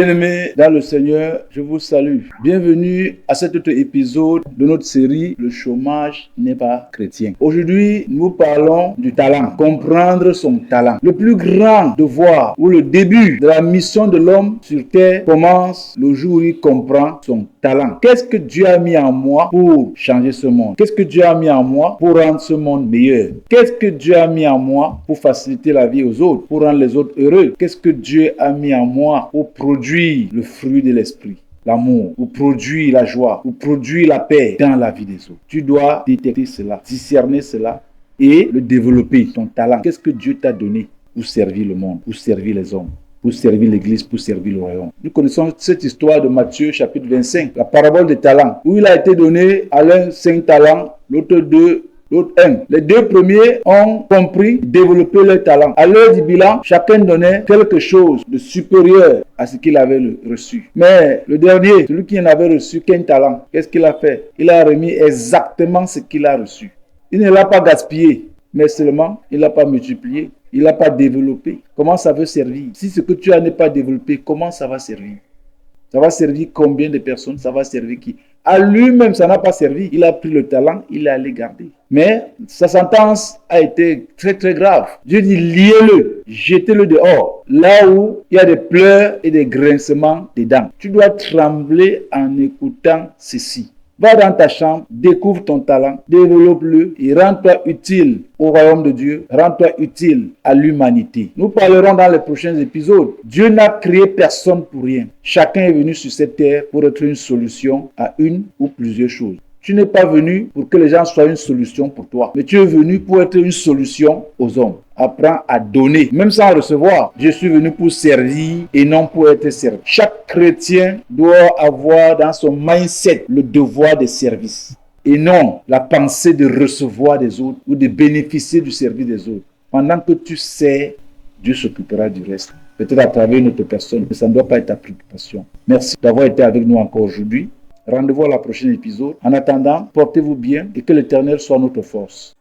Bien-aimés dans le Seigneur, je vous salue. Bienvenue à cet autre épisode de notre série « Le chômage n'est pas chrétien ». Aujourd'hui, nous parlons du talent, comprendre son talent. Le plus grand devoir ou le début de la mission de l'homme sur terre commence le jour où il comprend son talent. Qu'est-ce que Dieu a mis en moi pour changer ce monde? Qu'est-ce que Dieu a mis en moi pour rendre ce monde meilleur? Qu'est-ce que Dieu a mis en moi pour faciliter la vie aux autres, pour rendre les autres heureux? Qu'est-ce que Dieu a mis en moi pour produire le fruit de l'esprit? L'amour, ou produire la joie, ou produire la paix dans la vie des autres. Tu dois détecter cela, discerner cela et le développer, ton talent. Qu'est-ce que Dieu t'a donné pour servir le monde, pour servir les hommes, pour servir l'église, pour servir le royaume? Nous connaissons cette histoire de Matthieu chapitre 25, la parabole des talents, où il a été donné à l'un 5 talents, l'autre 2, l'autre 1. Les 2 premiers ont compris, développé leur talent. À l'heure du bilan, chacun donnait quelque chose de supérieur à ce qu'il avait reçu. Mais le dernier, celui qui n'avait reçu qu'un talent, qu'est-ce qu'il a fait? Il a remis exactement ce qu'il a reçu. Il ne l'a pas gaspillé, mais seulement il ne l'a pas multiplié. Il ne l'a pas développé. Comment ça veut servir? Si ce que tu as n'est pas développé, comment ça va servir? Ça va servir combien de personnes? Ça va servir qui? À lui-même, ça n'a pas servi. Il a pris le talent, il est allé garder. Mais sa sentence a été très très grave. Dieu dit, liez-le, jetez-le dehors. Là où il y a des pleurs et des grincements des dents. Tu dois trembler en écoutant ceci. Va dans ta chambre, découvre ton talent, développe-le et rends-toi utile au royaume de Dieu, rends-toi utile à l'humanité. Nous parlerons dans les prochains épisodes. Dieu n'a créé personne pour rien. Chacun est venu sur cette terre pour être une solution à une ou plusieurs choses. Tu n'es pas venu pour que les gens soient une solution pour toi, mais tu es venu pour être une solution aux hommes. Apprends à donner, même sans recevoir. Je suis venu pour servir et non pour être servi. Chaque chrétien doit avoir dans son mindset le devoir de service et non la pensée de recevoir des autres ou de bénéficier du service des autres. Pendant que tu sers, Dieu s'occupera du reste. Peut-être à travers une autre personne, mais ça ne doit pas être ta préoccupation. Merci d'avoir été avec nous encore aujourd'hui. Rendez-vous à la prochaine épisode. En attendant, portez-vous bien et que l'Éternel soit notre force.